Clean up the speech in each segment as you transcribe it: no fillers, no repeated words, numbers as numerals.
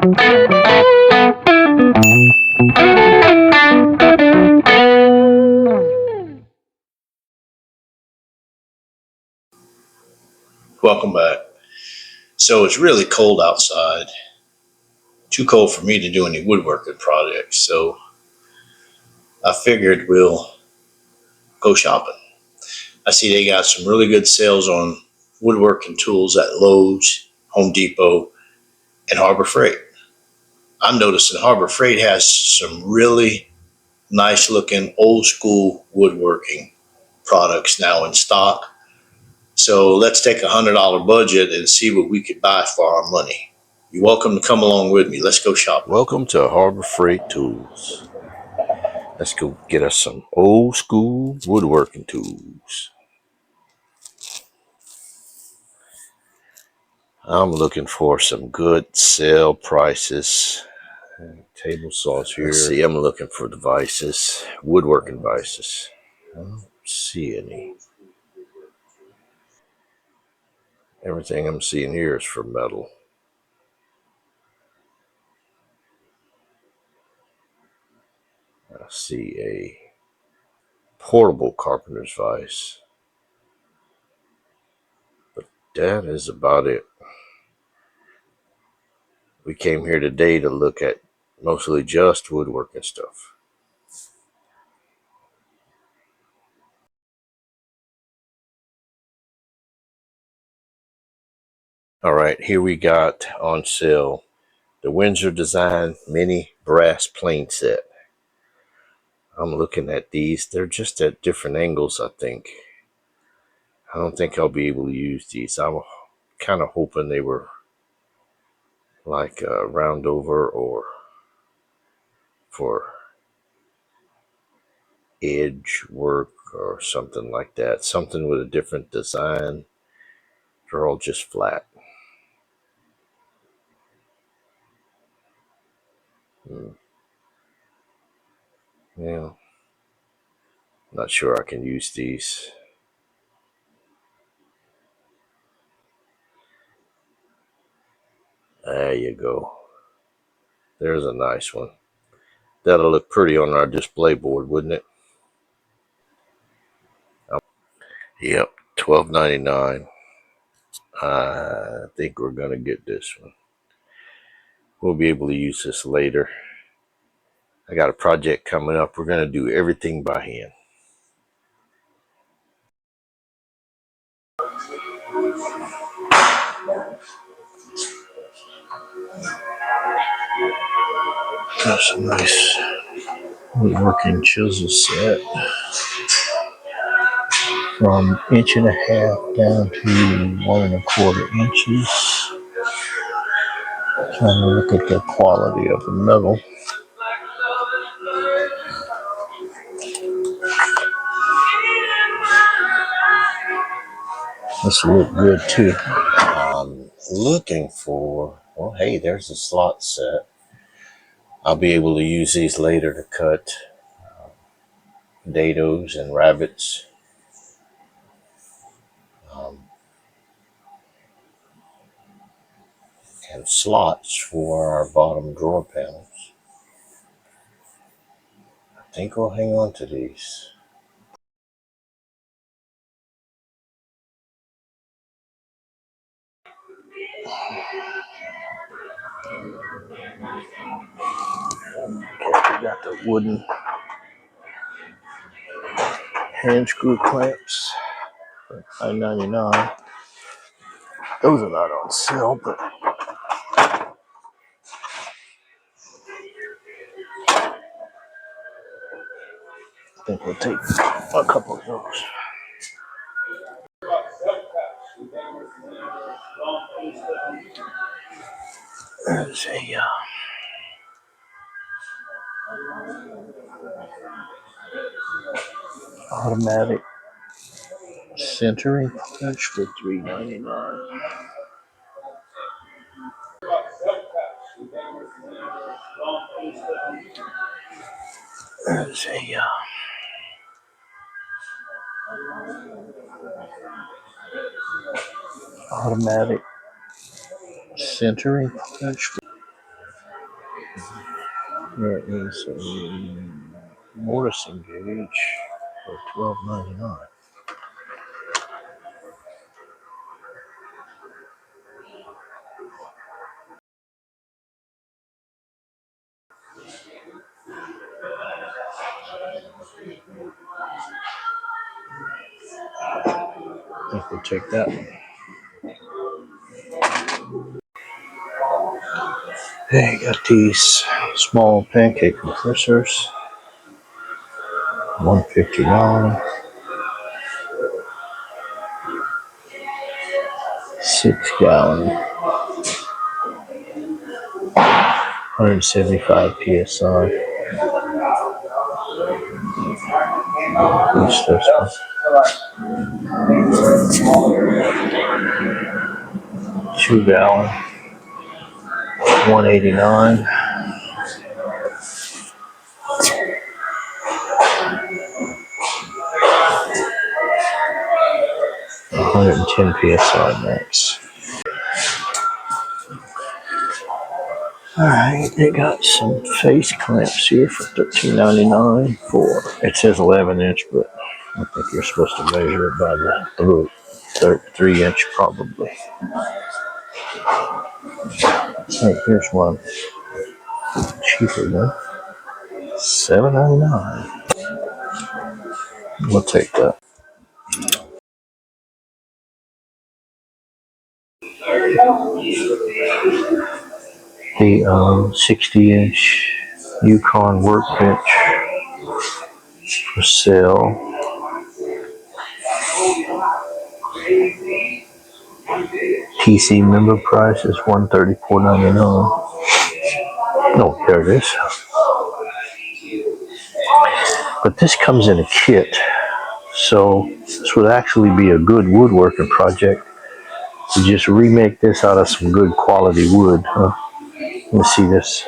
Welcome back. So it's really cold outside. Too cold for me to do any woodworking projects. So I figured we'll go shopping. I see they got some really good sales on woodworking tools at Lowe's, Home Depot, and Harbor Freight. I'm noticing Harbor Freight has some really nice looking old school woodworking products now in stock. So let's take $100 budget and see what we could buy for our money. You're welcome to come along with me. Let's go shopping. Welcome to Harbor Freight Tools. Let's go get us some old school woodworking tools. I'm looking for some good sale prices. Table saws here. Let's see, I'm looking for devices, woodworking devices. I don't see any. Everything I'm seeing here is for metal. I see a portable carpenter's vise, but that is about it. We came here today to look at mostly just woodworking stuff. All right, here we got on sale the Windsor Design Mini Brass Plane Set. I'm looking at these. They're just at different angles, I think. I don't think I'll be able to use these. I'm kind of hoping they were like round over or for edge work or something like that. Something with a different design. They're all just flat. Yeah, not sure I can use these. There you go. There's a nice one. That'll look pretty on our display board, wouldn't it? Yep, $12.99. I think we're gonna get this one. We'll be able to use this later. I got a project coming up. We're gonna do everything by hand. Got some nice woodworking chisel set from 1.5 inches down to 1.25 inches. Trying to look at the quality of the metal. This will look good too. Looking for, well, hey, there's a slot set. I'll be able to use these later to cut potatoes and rabbits. Um, and slots for our bottom drawer panels. I think we'll hang on to these. We got the wooden hand screw clamps for $9.99. Those are not on sale, but I think we'll take a couple of those. There's a automatic centering punch for $3.99. There's a automatic centering punch. There is a Morrison gauge for $12.99. I think we'll take that one. Hey, got these small pancake compressors, $159, 6 gallon, 175 psi. What's this one? 2 gallon, 189. 110 psi max. Alright, they got some face clamps here for $13.99 for, it says 11-inch, but I think you're supposed to measure it by the throat. 3-inch probably. Hey, here's one cheaper though. $7.99. We'll take that. The 60-inch Yukon workbench for sale. TC member price is $134.99. No, there it is. But this comes in a kit, so this would actually be a good woodworking project to just remake this out of some good quality wood. Huh? Let me see this.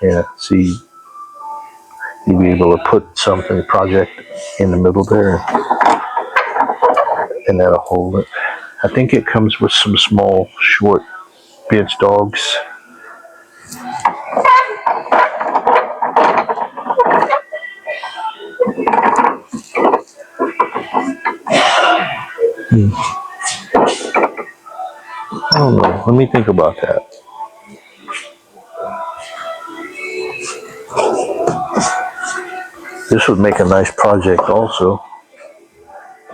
Yeah, see, you'll be able to put something, project in the middle there, and that'll hold it. I think it comes with some small, short bench dogs. I don't know. Let me think about that. This would make a nice project also.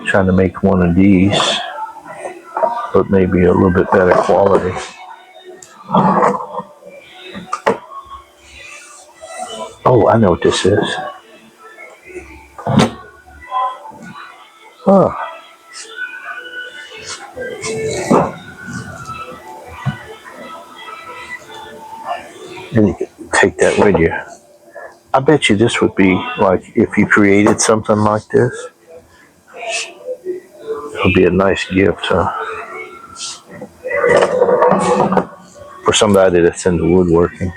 Trying to make one of these, but maybe a little bit better quality. Oh, I know what this is. Oh, and you can take that with you. I bet you this would be like, if you created something like this, it would be a nice gift, huh? For somebody that's into woodworking.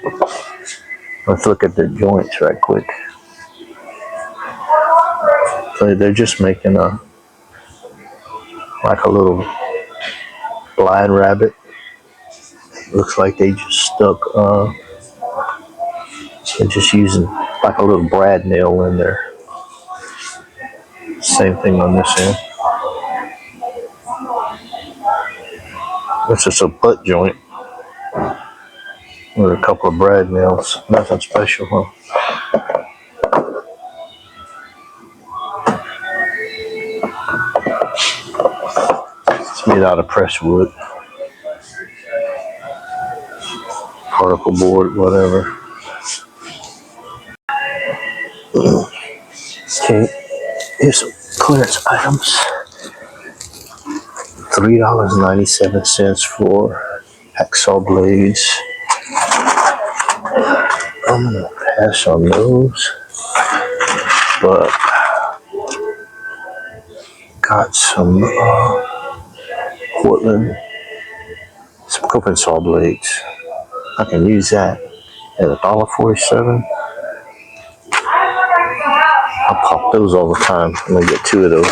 Let's look at the joints right quick. So they're just making like a little blind rabbit. Looks like they just stuck, they're just using like a little brad nail in there. Same thing on this end. This is a butt joint with a couple of brad nails. Nothing special, huh? It's made out of pressed wood, particle board, whatever. Okay, here's some clearance items. $3.97 for hacksaw blades. I'm gonna pass on those, but got some Portland, some coping saw blades. I can use that at $1.47. Pop those all the time. I'm gonna get 2 of those.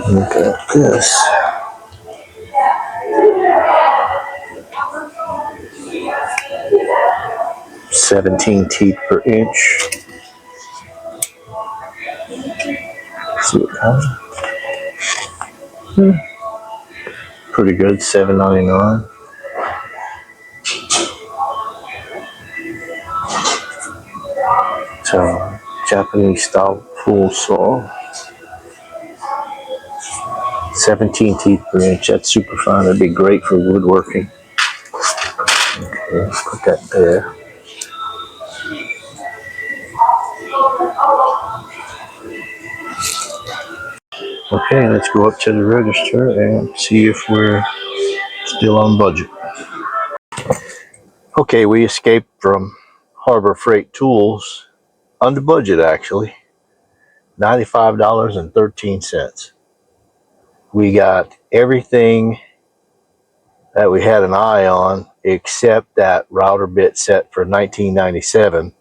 Look at this. 17 teeth per inch. See what kind? Pretty good, $7.99. So, Japanese style pool saw. 17 teeth per inch. That's super fine. That'd be great for woodworking. Okay, put that there. Okay, let's go up to the register and see if we're still on budget. Okay, we escaped from Harbor Freight Tools under budget actually. $95.13. We got everything that we had an eye on except that router bit set for $19.97.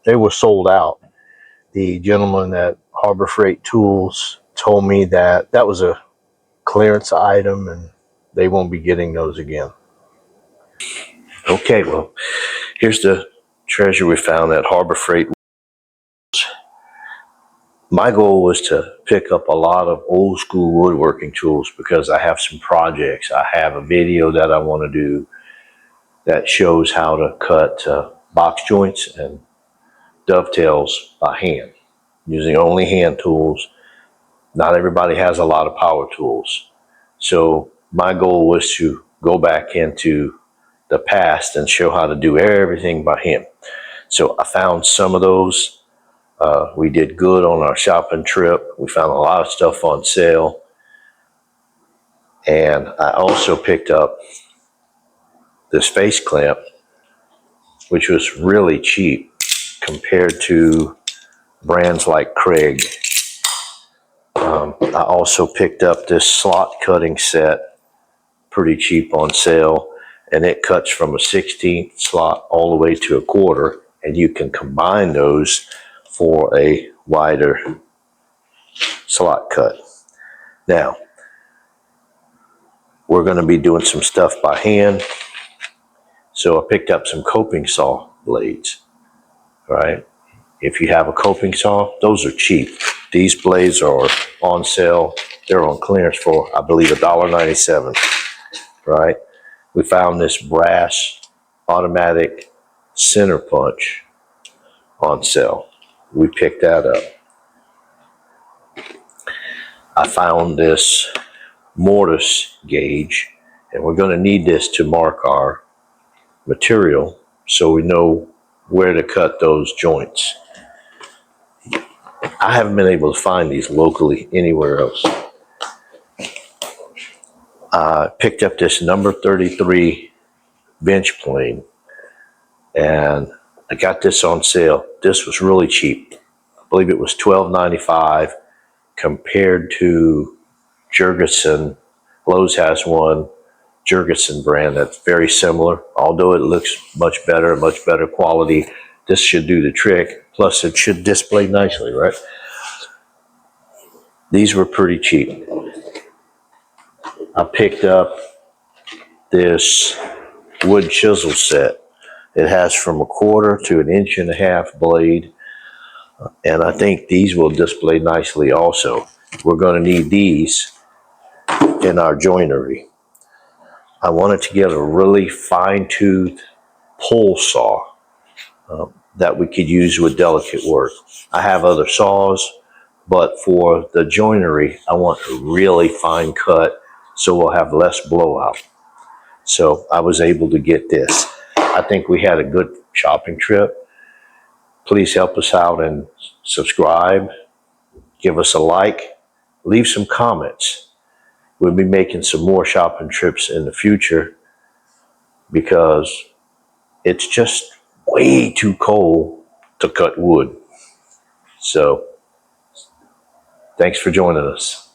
They were sold out. The gentleman at Harbor Freight Tools told me that that was a clearance item and they won't be getting those again. Okay, well, here's the treasure we found at Harbor Freight. My goal was to pick up a lot of old school woodworking tools because I have some projects. I have a video that I want to do that shows how to cut box joints and dovetails by hand using only hand tools. Not everybody has a lot of power tools. So my goal was to go back into the past and show how to do everything by hand. So I found some of those. We did good on our shopping trip. We found a lot of stuff on sale. And I also picked up this face clamp, which was really cheap compared to brands like Craig. I also picked up this slot cutting set, pretty cheap on sale. And it cuts from a 16th slot all the way to a quarter. And you can combine those for a wider slot cut. Now, we're going to be doing some stuff by hand. So I picked up some coping saw blades, right? If you have a coping saw, those are cheap. These blades are on sale. They're on clearance for, I believe, $1.97, right? We found this brass automatic center punch on sale. We picked that up. I found this mortise gauge, and we're going to need this to mark our material so we know where to cut those joints. I haven't been able to find these locally anywhere else. I picked up this number 33 bench plane, and I got this on sale. This was really cheap. I believe it was $12.95 compared to Jurgensen. Lowe's has one Jurgensen brand that's very similar, although it looks much better quality. This should do the trick. Plus, it should display nicely, right? These were pretty cheap. I picked up this wood chisel set. It has from a quarter to 1.5 inch blade. And I think these will display nicely also. We're going to need these in our joinery. I wanted to get a really fine-toothed pole saw that we could use with delicate work. I have other saws, but for the joinery, I want a really fine cut so we'll have less blowout. So I was able to get this. I think we had a good shopping trip. Please help us out and subscribe. Give us a like. Leave some comments. We'll be making some more shopping trips in the future because it's just way too cold to cut wood. So Thanks for joining us.